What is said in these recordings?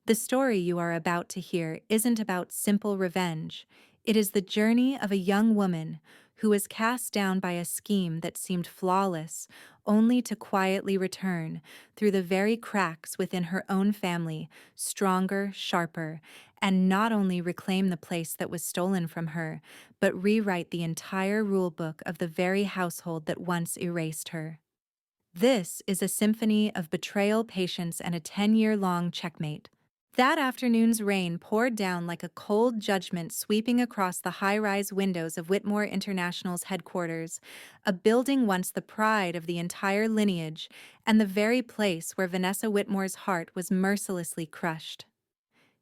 The story you are about to hear isn't about simple revenge. It is the journey of a young woman who was cast down by a scheme that seemed flawless, only to quietly return through the very cracks within her own family, stronger, sharper, and not only reclaim the place that was stolen from her, but rewrite the entire rulebook of the very household that once erased her. This is a symphony of betrayal, patience, and a 10-year-long checkmate. That afternoon's rain poured down like a cold judgment sweeping across the high-rise windows of Whitmore International's headquarters, a building once the pride of the entire lineage and the very place where Vanessa Whitmore's heart was mercilessly crushed.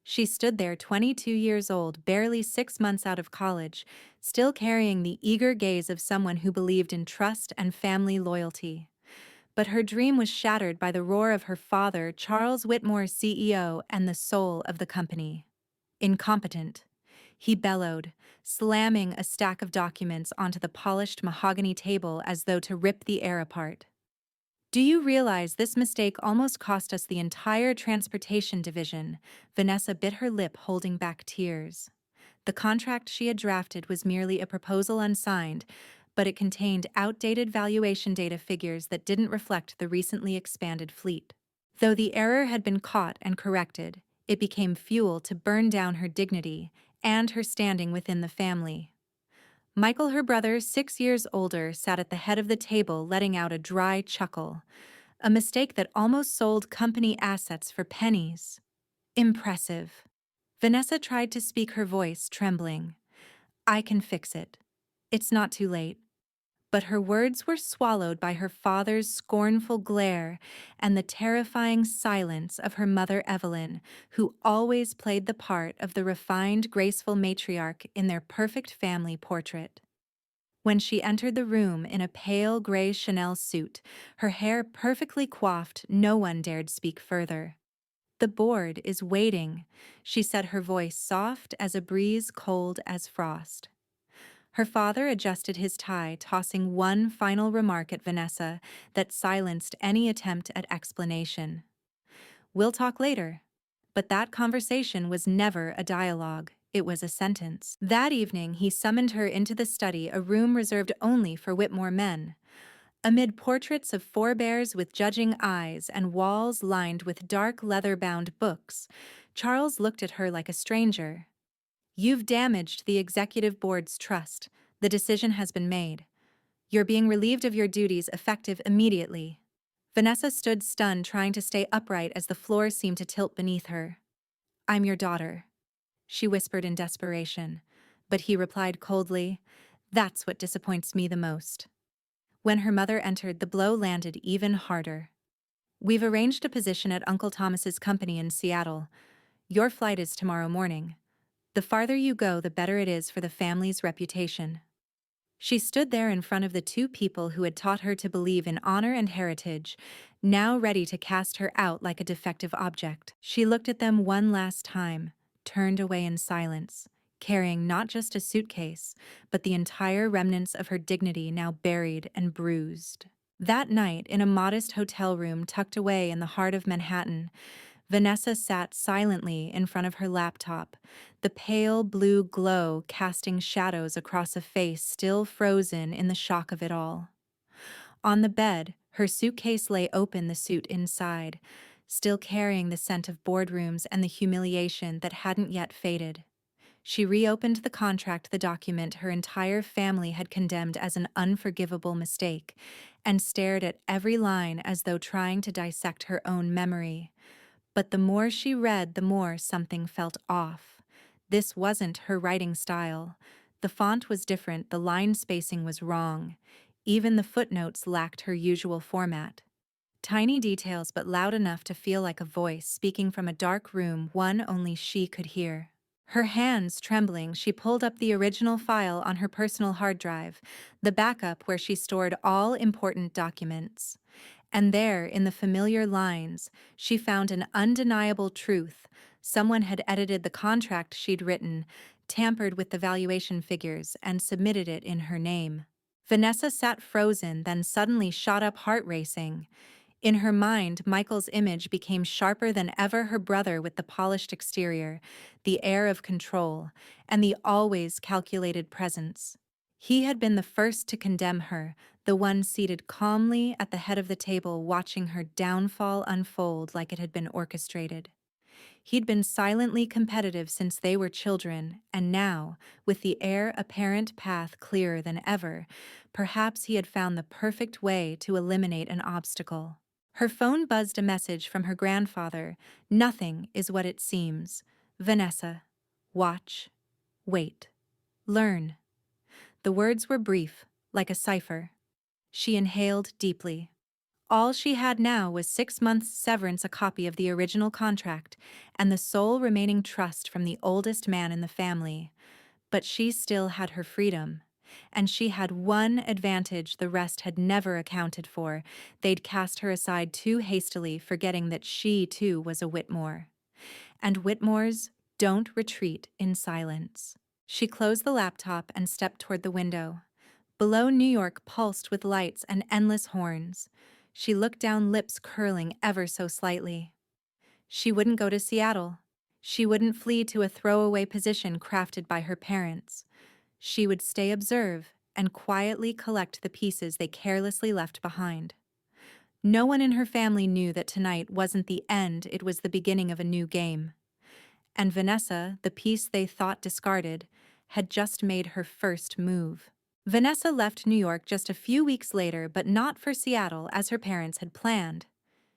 She stood there 22 years old, barely 6 months out of college, still carrying the eager gaze of someone who believed in trust and family loyalty. But her dream was shattered by the roar of her father, Charles Whitmore, CEO and the soul of the company. Incompetent, he bellowed, slamming a stack of documents onto the polished mahogany table as though to rip the air apart. Do you realize this mistake almost cost us the entire transportation division? Vanessa bit her lip, holding back tears. The contract she had drafted was merely a proposal unsigned, but it contained outdated valuation data figures that didn't reflect the recently expanded fleet. Though the error had been caught and corrected, it became fuel to burn down her dignity and her standing within the family. Michael, her brother, 6 years older, sat at the head of the table, letting out a dry chuckle. A mistake that almost sold company assets for pennies. Impressive. Vanessa tried to speak, her voice trembling. I can fix it. It's not too late. But her words were swallowed by her father's scornful glare and the terrifying silence of her mother Evelyn, who always played the part of the refined, graceful matriarch in their perfect family portrait. When she entered the room in a pale gray Chanel suit, her hair perfectly coiffed, no one dared speak further. The board is waiting, she said, her voice soft as a breeze, cold as frost. Her father adjusted his tie, tossing one final remark at Vanessa that silenced any attempt at explanation. We'll talk later. But that conversation was never a dialogue. It was a sentence. That evening, he summoned her into the study, a room reserved only for Whitmore men. Amid portraits of forebears with judging eyes and walls lined with dark leather-bound books, Charles looked at her like a stranger. You've damaged the executive board's trust. The decision has been made. You're being relieved of your duties, effective immediately. Vanessa stood stunned, trying to stay upright as the floor seemed to tilt beneath her. I'm your daughter, she whispered in desperation. But he replied coldly, that's what disappoints me the most. When her mother entered, the blow landed even harder. We've arranged a position at Uncle Thomas's company in Seattle. Your flight is tomorrow morning. The farther you go, the better it is for the family's reputation. She stood there in front of the two people who had taught her to believe in honor and heritage, now ready to cast her out like a defective object. She looked at them one last time, turned away in silence, carrying not just a suitcase, but the entire remnants of her dignity now buried and bruised. That night, in a modest hotel room tucked away in the heart of Manhattan, Vanessa sat silently in front of her laptop, the pale blue glow casting shadows across a face still frozen in the shock of it all. On the bed, her suitcase lay open, the suit inside, still carrying the scent of boardrooms and the humiliation that hadn't yet faded. She reopened the contract, the document her entire family had condemned as an unforgivable mistake, and stared at every line as though trying to dissect her own memory. But the more she read, the more something felt off. This wasn't her writing style. The font was different, the line spacing was wrong. Even the footnotes lacked her usual format. Tiny details, but loud enough to feel like a voice speaking from a dark room, one only she could hear. Her hands trembling, she pulled up the original file on her personal hard drive, the backup where she stored all important documents. And there, in the familiar lines, she found an undeniable truth. Someone had edited the contract she'd written, tampered with the valuation figures, and submitted it in her name. Vanessa sat frozen, then suddenly shot up, heart racing. In her mind, Michael's image became sharper than ever, her brother with the polished exterior, the air of control, and the always calculated presence. He had been the first to condemn her, the one seated calmly at the head of the table watching her downfall unfold like it had been orchestrated. He'd been silently competitive since they were children, and now, with the heir apparent path clearer than ever, perhaps he had found the perfect way to eliminate an obstacle. Her phone buzzed a message from her grandfather. "Nothing is what it seems. Vanessa. Watch. Wait. Learn." The words were brief, like a cipher. She inhaled deeply. All she had now was 6 months' severance, a copy of the original contract, and the sole remaining trust from the oldest man in the family. But she still had her freedom. And she had one advantage the rest had never accounted for. They'd cast her aside too hastily, forgetting that she, too, was a Whitmore. And Whitmores don't retreat in silence. She closed the laptop and stepped toward the window. Below, New York pulsed with lights and endless horns. She looked down, lips curling ever so slightly. She wouldn't go to Seattle. She wouldn't flee to a throwaway position crafted by her parents. She would stay, observe, and quietly collect the pieces they carelessly left behind. No one in her family knew that tonight wasn't the end, it was the beginning of a new game. And Vanessa, the piece they thought discarded, had just made her first move. Vanessa left New York just a few weeks later, but not for Seattle as her parents had planned.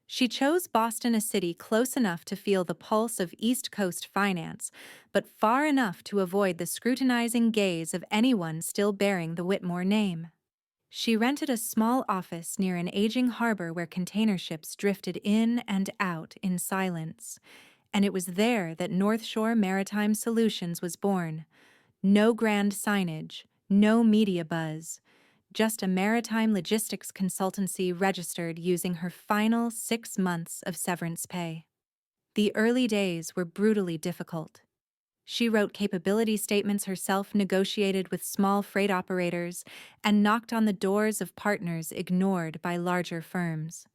She chose Boston, a city close enough to feel the pulse of East Coast finance, but far enough to avoid the scrutinizing gaze of anyone still bearing the Whitmore name. She rented a small office near an aging harbor where container ships drifted in and out in silence, and it was there that North Shore Maritime Solutions was born. No grand signage, no media buzz, just a maritime logistics consultancy registered using her final 6 months of severance pay. The early days were brutally difficult. She wrote capability statements herself, negotiated with small freight operators, and knocked on the doors of partners ignored by larger firms.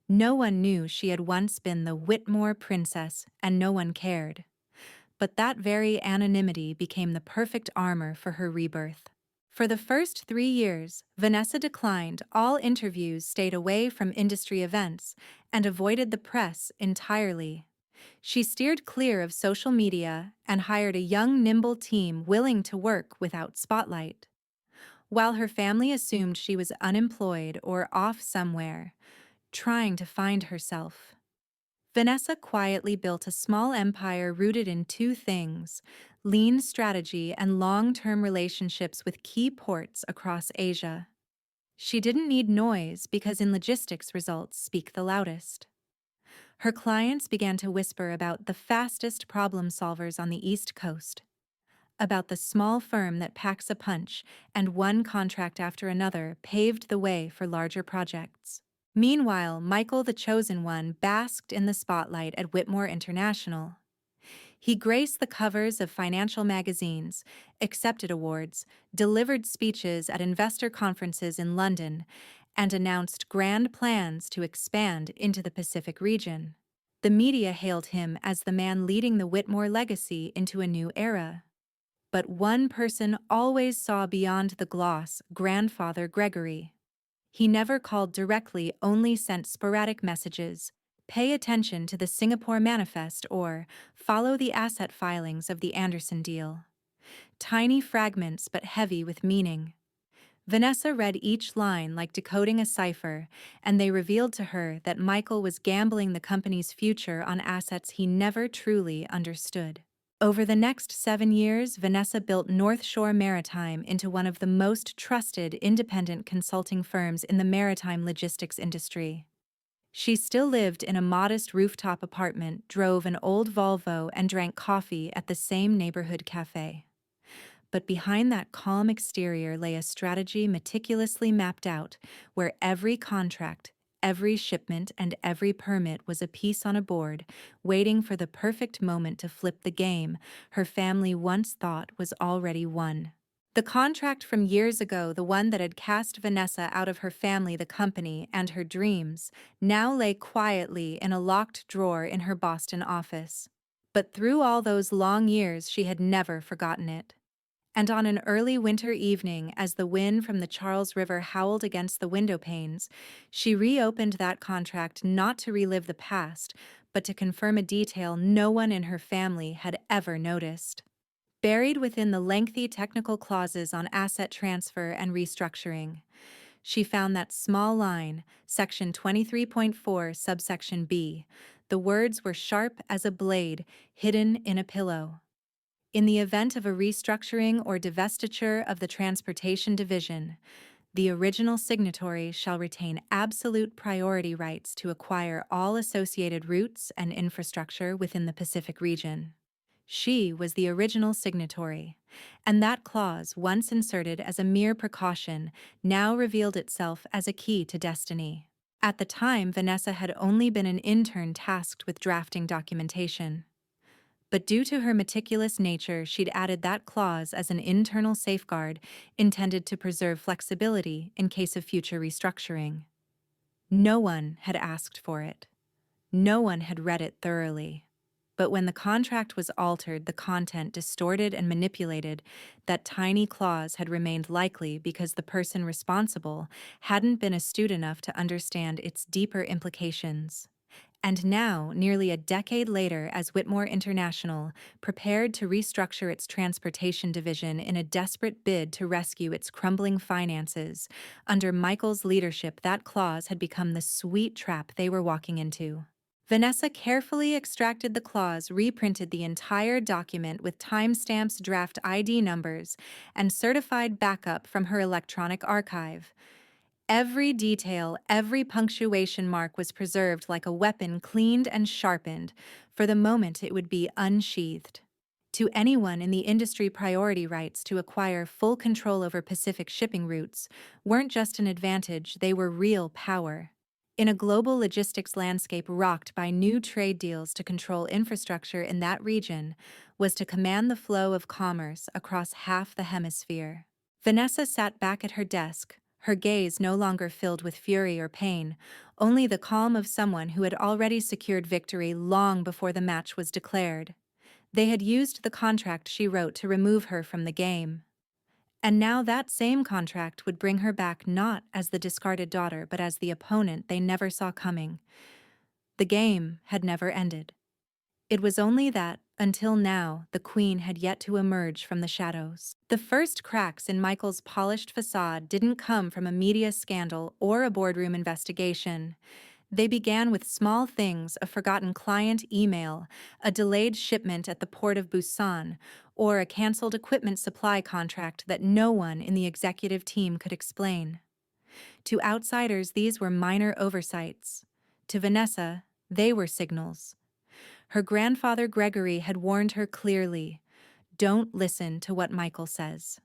No one knew she had once been the Whitmore princess, and no one cared. But that very anonymity became the perfect armor for her rebirth. For the first 3 years, Vanessa declined all interviews, stayed away from industry events, and avoided the press entirely. She steered clear of social media and hired a young, nimble team willing to work without spotlight. While her family assumed she was unemployed or off somewhere, trying to find herself, Vanessa quietly built a small empire rooted in two things: lean strategy and long-term relationships with key ports across Asia. She didn't need noise because in logistics, results speak the loudest. Her clients began to whisper about the fastest problem solvers on the East Coast, about the small firm that packs a punch, and one contract after another paved the way for larger projects. Meanwhile, Michael, the chosen one, basked in the spotlight at Whitmore International. He graced the covers of financial magazines, accepted awards, delivered speeches at investor conferences in London, and announced grand plans to expand into the Pacific region. The media hailed him as the man leading the Whitmore legacy into a new era. But one person always saw beyond the gloss: Grandfather Gregory. He never called directly, only sent sporadic messages. Pay attention to the Singapore Manifest, or follow the asset filings of the Anderson deal. Tiny fragments but heavy with meaning. Vanessa read each line like decoding a cipher, and they revealed to her that Michael was gambling the company's future on assets he never truly understood. Over the next 7 years, Vanessa built North Shore Maritime into one of the most trusted independent consulting firms in the maritime logistics industry. She still lived in a modest rooftop apartment, drove an old Volvo, and drank coffee at the same neighborhood cafe. But behind that calm exterior lay a strategy meticulously mapped out, where every contract, every shipment, and every permit was a piece on a board, waiting for the perfect moment to flip the game her family once thought was already won. The contract from years ago, the one that had cast Vanessa out of her family, the company, and her dreams, now lay quietly in a locked drawer in her Boston office. But through all those long years, she had never forgotten it. And on an early winter evening, as the wind from the Charles River howled against the window panes, she reopened that contract not to relive the past, but to confirm a detail no one in her family had ever noticed. Buried within the lengthy technical clauses on asset transfer and restructuring, she found that small line, section 23.4, subsection B. The words were sharp as a blade, hidden in a pillow. In the event of a restructuring or divestiture of the transportation division, the original signatory shall retain absolute priority rights to acquire all associated routes and infrastructure within the Pacific region. She was the original signatory, and that clause, once inserted as a mere precaution, now revealed itself as a key to destiny. At the time, Vanessa had only been an intern tasked with drafting documentation. But due to her meticulous nature, she'd added that clause as an internal safeguard intended to preserve flexibility in case of future restructuring. No one had asked for it. No one had read it thoroughly. But when the contract was altered, the content distorted and manipulated, that tiny clause had remained likely because the person responsible hadn't been astute enough to understand its deeper implications. And now, nearly a decade later, as Whitmore International prepared to restructure its transportation division in a desperate bid to rescue its crumbling finances, under Michael's leadership, that clause had become the sweet trap they were walking into. Vanessa carefully extracted the clause, reprinted the entire document with timestamps, draft ID numbers, and certified backup from her electronic archive. Every detail, every punctuation mark was preserved like a weapon cleaned and sharpened for the moment it would be unsheathed. To anyone in the industry, priority rights to acquire full control over Pacific shipping routes weren't just an advantage, they were real power. In a global logistics landscape rocked by new trade deals, to control infrastructure in that region was to command the flow of commerce across half the hemisphere. Vanessa sat back at her desk, her gaze no longer filled with fury or pain, only the calm of someone who had already secured victory long before the match was declared. They had used the contract she wrote to remove her from the game. And now that same contract would bring her back not as the discarded daughter but as the opponent they never saw coming. The game had never ended. It was only that, until now, the queen had yet to emerge from the shadows. The first cracks in Michael's polished facade didn't come from a media scandal or a boardroom investigation. They began with small things: a forgotten client email, a delayed shipment at the port of Busan, or a canceled equipment supply contract that no one in the executive team could explain. To outsiders, these were minor oversights. To Vanessa, they were signals. Her grandfather Gregory had warned her clearly: don't listen to what Michael says.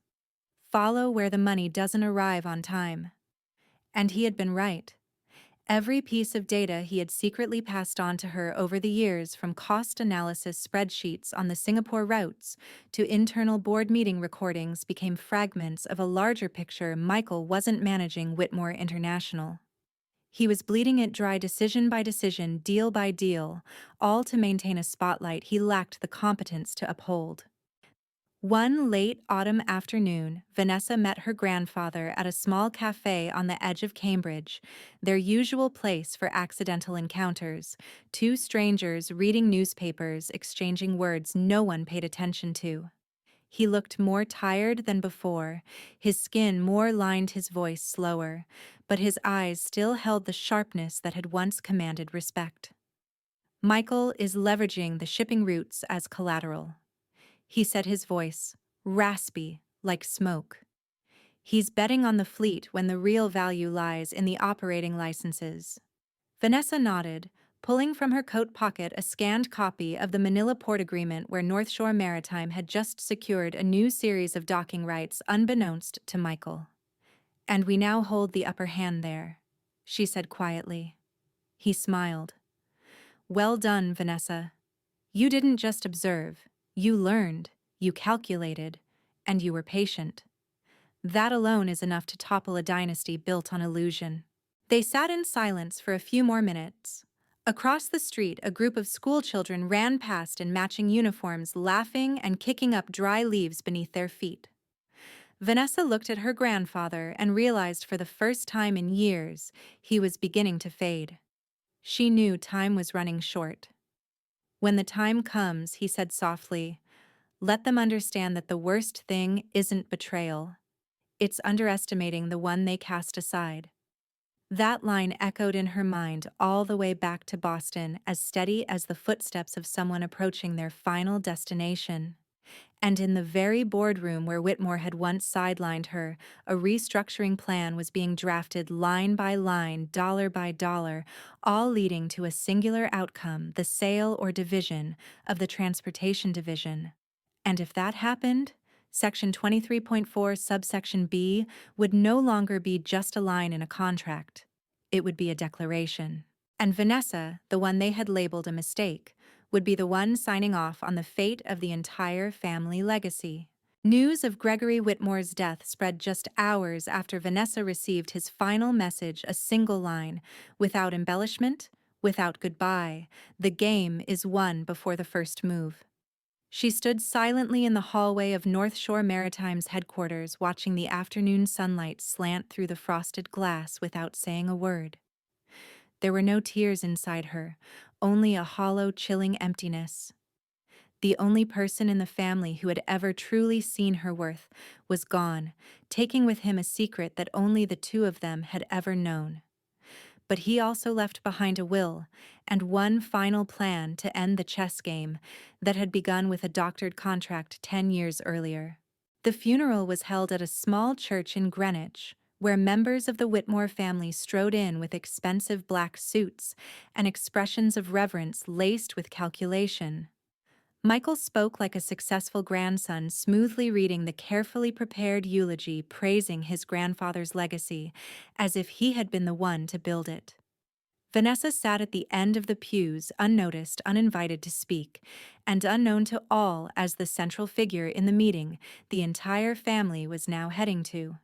Follow where the money doesn't arrive on time. And he had been right. Every piece of data he had secretly passed on to her over the years, from cost analysis spreadsheets on the Singapore routes to internal board meeting recordings, became fragments of a larger picture. Michael wasn't managing Whitmore International. He was bleeding it dry, decision by decision, deal by deal, all to maintain a spotlight he lacked the competence to uphold. One late autumn afternoon, Vanessa met her grandfather at a small cafe on the edge of Cambridge, their usual place for accidental encounters, two strangers reading newspapers, exchanging words no one paid attention to. He looked more tired than before, his skin more lined, his voice slower, but his eyes still held the sharpness that had once commanded respect. Michael is leveraging the shipping routes as collateral, he said, his voice raspy like smoke. He's betting on the fleet when the real value lies in the operating licenses. Vanessa nodded, pulling from her coat pocket a scanned copy of the Manila Port Agreement, where North Shore Maritime had just secured a new series of docking rights unbeknownst to Michael. And we now hold the upper hand there, she said quietly. He smiled. Well done, Vanessa. You didn't just observe, you learned, you calculated, and you were patient. That alone is enough to topple a dynasty built on illusion. They sat in silence for a few more minutes. Across the street, a group of schoolchildren ran past in matching uniforms, laughing and kicking up dry leaves beneath their feet. Vanessa looked at her grandfather and realized for the first time in years he was beginning to fade. She knew time was running short. "When the time comes," he said softly, "let them understand that the worst thing isn't betrayal. It's underestimating the one they cast aside." That line echoed in her mind all the way back to Boston, as steady as the footsteps of someone approaching their final destination. And in the very boardroom where Whitmore had once sidelined her, a restructuring plan was being drafted line by line, dollar by dollar, all leading to a singular outcome: the sale or division of the transportation division. And if that happened, Section 23.4 subsection B would no longer be just a line in a contract. It would be a declaration. And Vanessa, the one they had labeled a mistake, would be the one signing off on the fate of the entire family legacy. News of Gregory Whitmore's death spread just hours after Vanessa received his final message, a single line: "Without embellishment, without goodbye, the game is won before the first move." She stood silently in the hallway of North Shore Maritime's headquarters, watching the afternoon sunlight slant through the frosted glass without saying a word. There were no tears inside her, only a hollow, chilling emptiness. The only person in the family who had ever truly seen her worth was gone, taking with him a secret that only the two of them had ever known. But he also left behind a will and one final plan to end the chess game that had begun with a doctored contract 10 years earlier. The funeral was held at a small church in Greenwich, where members of the Whitmore family strode in with expensive black suits and expressions of reverence laced with calculation. Michael spoke like a successful grandson, smoothly reading the carefully prepared eulogy praising his grandfather's legacy, as if he had been the one to build it. Vanessa sat at the end of the pews, unnoticed, uninvited to speak, and unknown to all as the central figure in the meeting the entire family was now heading to.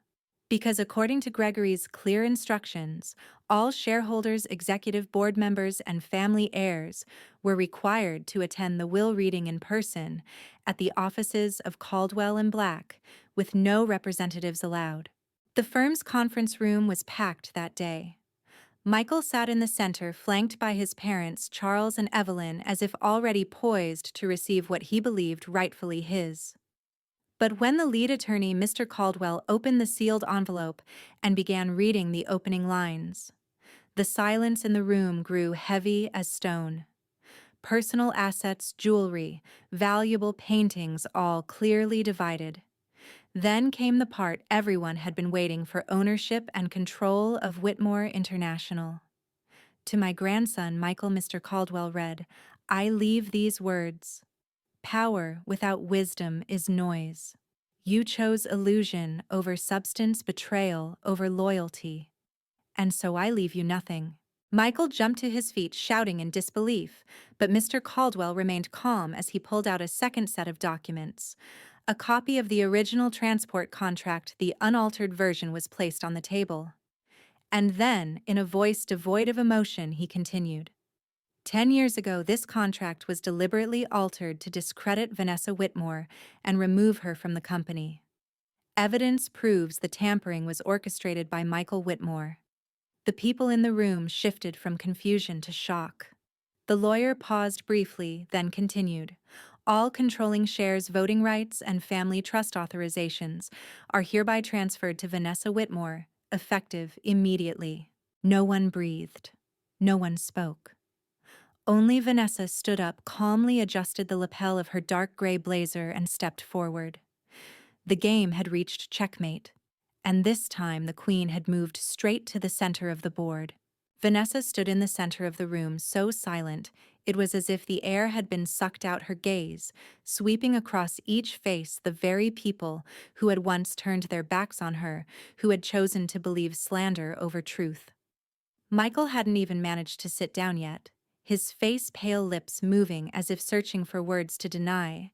Because according to Gregory's clear instructions, all shareholders, executive board members, and family heirs were required to attend the will reading in person at the offices of Caldwell and Black, with no representatives allowed. The firm's conference room was packed that day. Michael sat in the center, flanked by his parents, Charles and Evelyn, as if already poised to receive what he believed rightfully his. But when the lead attorney, Mr. Caldwell, opened the sealed envelope and began reading the opening lines, the silence in the room grew heavy as stone. Personal assets, jewelry, valuable paintings, all clearly divided. Then came the part everyone had been waiting for: ownership and control of Whitmore International. "To my grandson, Michael," Mr. Caldwell read, "I leave these words: power without wisdom is noise. You chose illusion over substance, betrayal over loyalty. And so I leave you nothing." Michael jumped to his feet, shouting in disbelief, but Mr. Caldwell remained calm as he pulled out a second set of documents. A copy of the original transport contract, the unaltered version, was placed on the table. And then, in a voice devoid of emotion, he continued: 10 years ago, this contract was deliberately altered to discredit Vanessa Whitmore and remove her from the company. Evidence proves the tampering was orchestrated by Michael Whitmore. The people in the room shifted from confusion to shock. The lawyer paused briefly, then continued: "All controlling shares, voting rights, and family trust authorizations are hereby transferred to Vanessa Whitmore, effective immediately." No one breathed. No one spoke. Only Vanessa stood up, calmly adjusted the lapel of her dark gray blazer, and stepped forward. The game had reached checkmate, and this time the queen had moved straight to the center of the board. Vanessa stood in the center of the room, so silent it was as if the air had been sucked out her gaze, sweeping across each face the very people who had once turned their backs on her, who had chosen to believe slander over truth. Michael hadn't even managed to sit down yet, his face, pale lips moving as if searching for words to deny,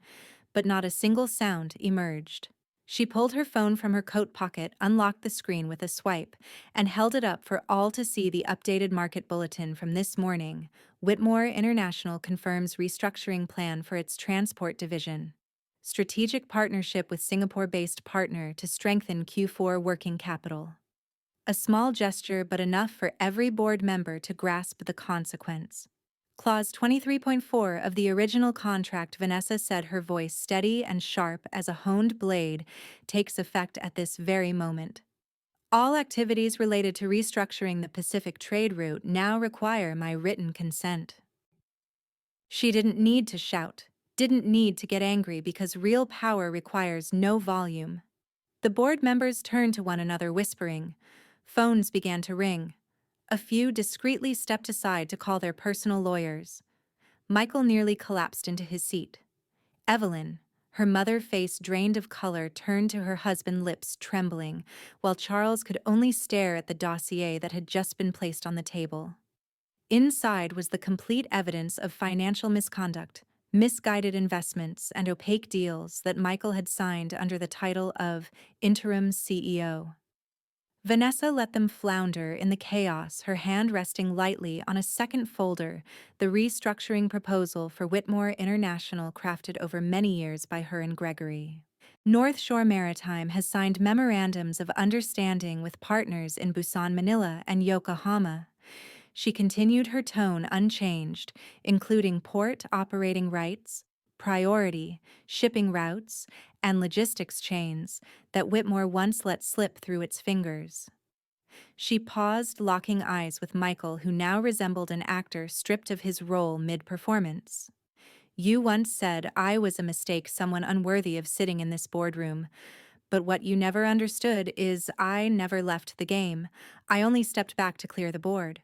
but not a single sound emerged. She pulled her phone from her coat pocket, unlocked the screen with a swipe, and held it up for all to see the updated market bulletin from this morning. Whitmore International confirms restructuring plan for its transport division. Strategic partnership with Singapore-based partner to strengthen Q4 working capital. A small gesture, but enough for every board member to grasp the consequence. Clause 23.4 of the original contract, Vanessa said, her voice steady and sharp as a honed blade, takes effect at this very moment. All activities related to restructuring the Pacific trade route now require my written consent. She didn't need to shout, didn't need to get angry, because real power requires no volume. The board members turned to one another, whispering. Phones began to ring. A few discreetly stepped aside to call their personal lawyers. Michael nearly collapsed into his seat. Evelyn, her mother face drained of color, turned to her husband, lips trembling, while Charles could only stare at the dossier that had just been placed on the table. Inside was the complete evidence of financial misconduct, misguided investments, and opaque deals that Michael had signed under the title of interim CEO. Vanessa let them flounder in the chaos, her hand resting lightly on a second folder, the restructuring proposal for Whitmore International, crafted over many years by her and Gregory. North Shore Maritime has signed memorandums of understanding with partners in Busan, Manila, and Yokohama. She continued, her tone unchanged, including port operating rights, priority, shipping routes, and logistics chains that Whitmore once let slip through its fingers. She paused, locking eyes with Michael, who now resembled an actor stripped of his role mid-performance. You once said I was a mistake, someone unworthy of sitting in this boardroom. But what you never understood is I never left the game. I only stepped back to clear the board.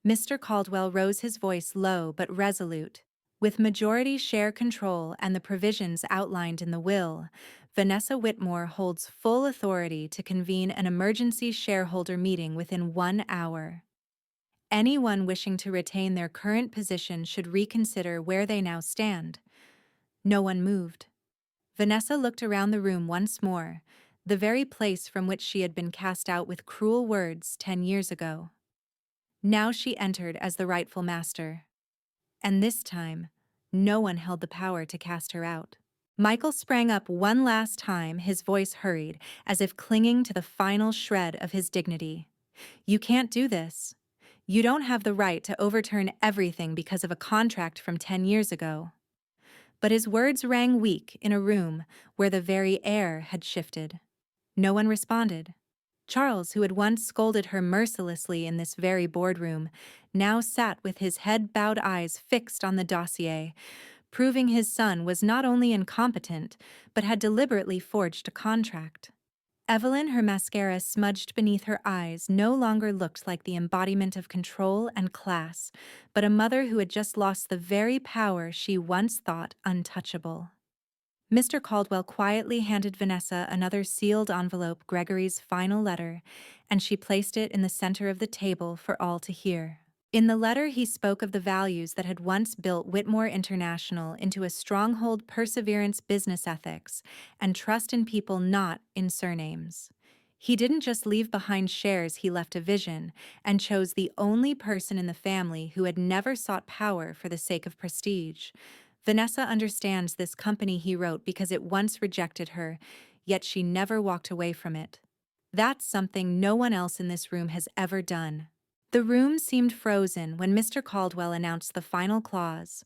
Mr. Caldwell rose, his voice low but resolute. With majority share control and the provisions outlined in the will, Vanessa Whitmore holds full authority to convene an emergency shareholder meeting within 1 hour. Anyone wishing to retain their current position should reconsider where they now stand. No one moved. Vanessa looked around the room once more, the very place from which she had been cast out with cruel words 10 years ago. Now she entered as the rightful master. And this time, no one held the power to cast her out. Michael sprang up one last time, his voice hurried, as if clinging to the final shred of his dignity. You can't do this. You don't have the right to overturn everything because of a contract from 10 years ago. But his words rang weak in a room where the very air had shifted. No one responded. Charles, who had once scolded her mercilessly in this very boardroom, now sat with his head-bowed, eyes fixed on the dossier, proving his son was not only incompetent, but had deliberately forged a contract. Evelyn, her mascara smudged beneath her eyes, no longer looked like the embodiment of control and class, but a mother who had just lost the very power she once thought untouchable. Mr. Caldwell quietly handed Vanessa another sealed envelope, Gregory's final letter, and she placed it in the center of the table for all to hear. In the letter, he spoke of the values that had once built Whitmore International into a stronghold: perseverance, business ethics, and trust in people, not in surnames. He didn't just leave behind shares, he left a vision, and chose the only person in the family who had never sought power for the sake of prestige. Vanessa understands this company, he wrote, because it once rejected her, yet she never walked away from it. That's something no one else in this room has ever done. The room seemed frozen when Mr. Caldwell announced the final clause.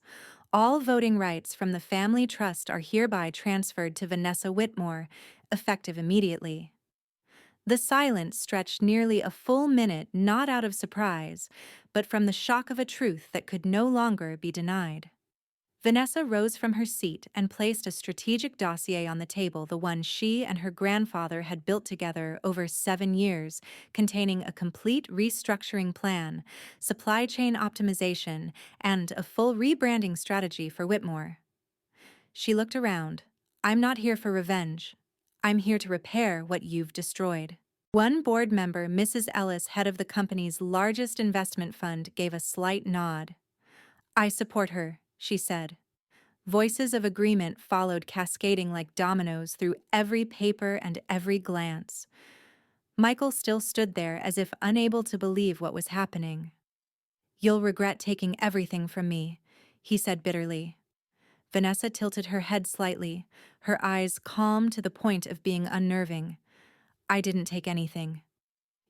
All voting rights from the family trust are hereby transferred to Vanessa Whitmore, effective immediately. The silence stretched nearly a full minute, not out of surprise, but from the shock of a truth that could no longer be denied. Vanessa rose from her seat and placed a strategic dossier on the table, the one she and her grandfather had built together over 7 years, containing a complete restructuring plan, supply chain optimization, and a full rebranding strategy for Whitmore. She looked around. I'm not here for revenge. I'm here to repair what you've destroyed. One board member, Mrs. Ellis, head of the company's largest investment fund, gave a slight nod. I support her, she said. Voices of agreement followed, cascading like dominoes through every paper and every glance. Michael still stood there as if unable to believe what was happening. "You'll regret taking everything from me," he said bitterly. Vanessa tilted her head slightly, her eyes calm to the point of being unnerving. "I didn't take anything.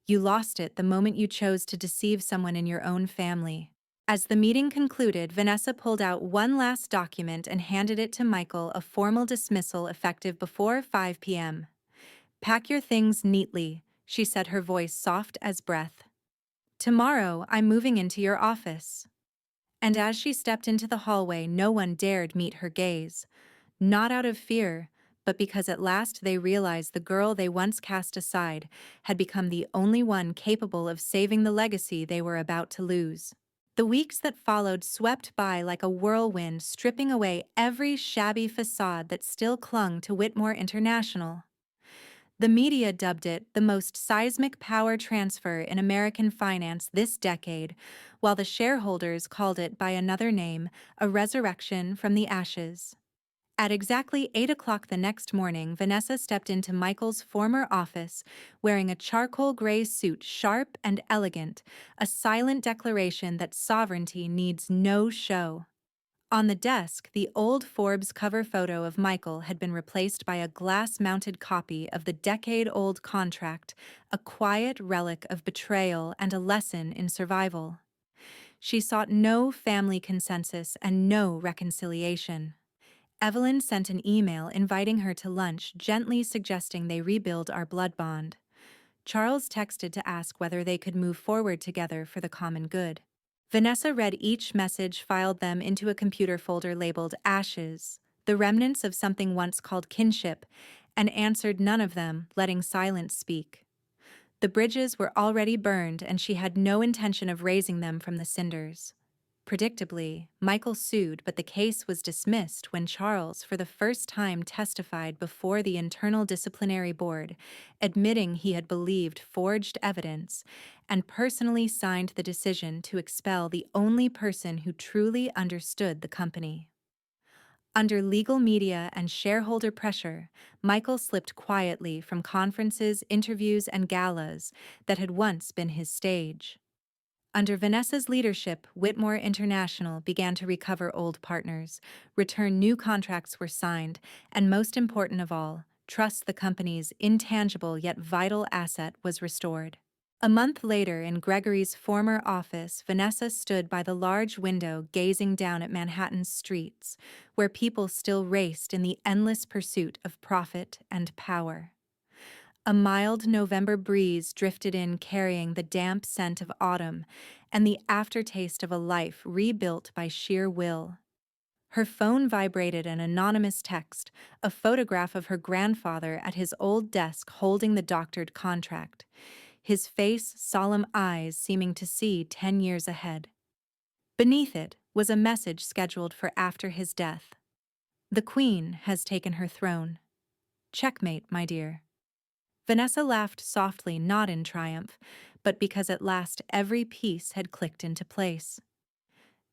You lost it the moment you chose to deceive someone in your own family." As the meeting concluded, Vanessa pulled out one last document and handed it to Michael, a formal dismissal effective before 5 p.m. "Pack your things neatly," she said, her voice soft as breath. "Tomorrow, I'm moving into your office." And as she stepped into the hallway, no one dared meet her gaze. Not out of fear, but because at last they realized the girl they once cast aside had become the only one capable of saving the legacy they were about to lose. The weeks that followed swept by like a whirlwind, stripping away every shabby facade that still clung to Whitmore International. The media dubbed it the most seismic power transfer in American finance this decade, while the shareholders called it by another name, a resurrection from the ashes. At exactly 8 o'clock the next morning, Vanessa stepped into Michael's former office, wearing a charcoal gray suit, sharp and elegant, a silent declaration that sovereignty needs no show. On the desk, the old Forbes cover photo of Michael had been replaced by a glass-mounted copy of the decade-old contract, a quiet relic of betrayal and a lesson in survival. She sought no family consensus and no reconciliation. Evelyn sent an email inviting her to lunch, gently suggesting they rebuild our blood bond. Charles texted to ask whether they could move forward together for the common good. Vanessa read each message, filed them into a computer folder labeled Ashes, the remnants of something once called kinship, and answered none of them, letting silence speak. The bridges were already burned, and she had no intention of raising them from the cinders. Predictably, Michael sued, but the case was dismissed when Charles, for the first time, testified before the Internal Disciplinary Board, admitting he had believed forged evidence and personally signed the decision to expel the only person who truly understood the company. Under legal media and shareholder pressure, Michael slipped quietly from conferences, interviews, and galas that had once been his stage. Under Vanessa's leadership, Whitmore International began to recover old partners, return new contracts were signed, and most important of all, trust, the company's intangible yet vital asset, was restored. A month later, in Gregory's former office, Vanessa stood by the large window gazing down at Manhattan's streets, where people still raced in the endless pursuit of profit and power. A mild November breeze drifted in, carrying the damp scent of autumn and the aftertaste of a life rebuilt by sheer will. Her phone vibrated, an anonymous text, a photograph of her grandfather at his old desk holding the doctored contract, his face, solemn eyes seeming to see 10 years ahead. Beneath it was a message scheduled for after his death. "The Queen has taken her throne. Checkmate, my dear." Vanessa laughed softly, not in triumph, but because at last every piece had clicked into place.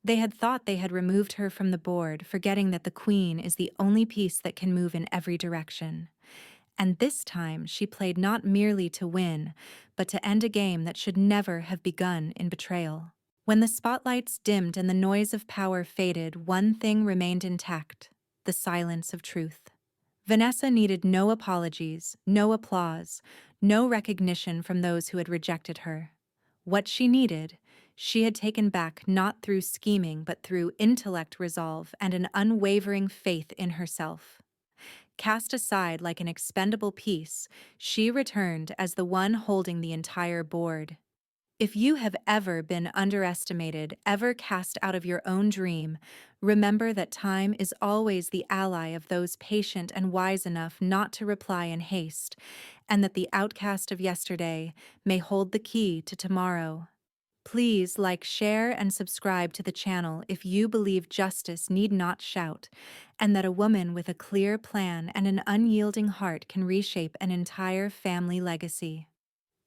They had thought they had removed her from the board, forgetting that the Queen is the only piece that can move in every direction. And this time she played not merely to win, but to end a game that should never have begun in betrayal. When the spotlights dimmed and the noise of power faded, one thing remained intact: the silence of truth. Vanessa needed no apologies, no applause, no recognition from those who had rejected her. What she needed, she had taken back, not through scheming but through intellect, resolve, and an unwavering faith in herself. Cast aside like an expendable piece, she returned as the one holding the entire board. If you have ever been underestimated, ever cast out of your own dream, remember that time is always the ally of those patient and wise enough not to reply in haste, and that the outcast of yesterday may hold the key to tomorrow. Please like, share, and subscribe to the channel if you believe justice need not shout, and that a woman with a clear plan and an unyielding heart can reshape an entire family legacy.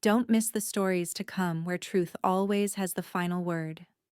Don't miss the stories to come, where truth always has the final word.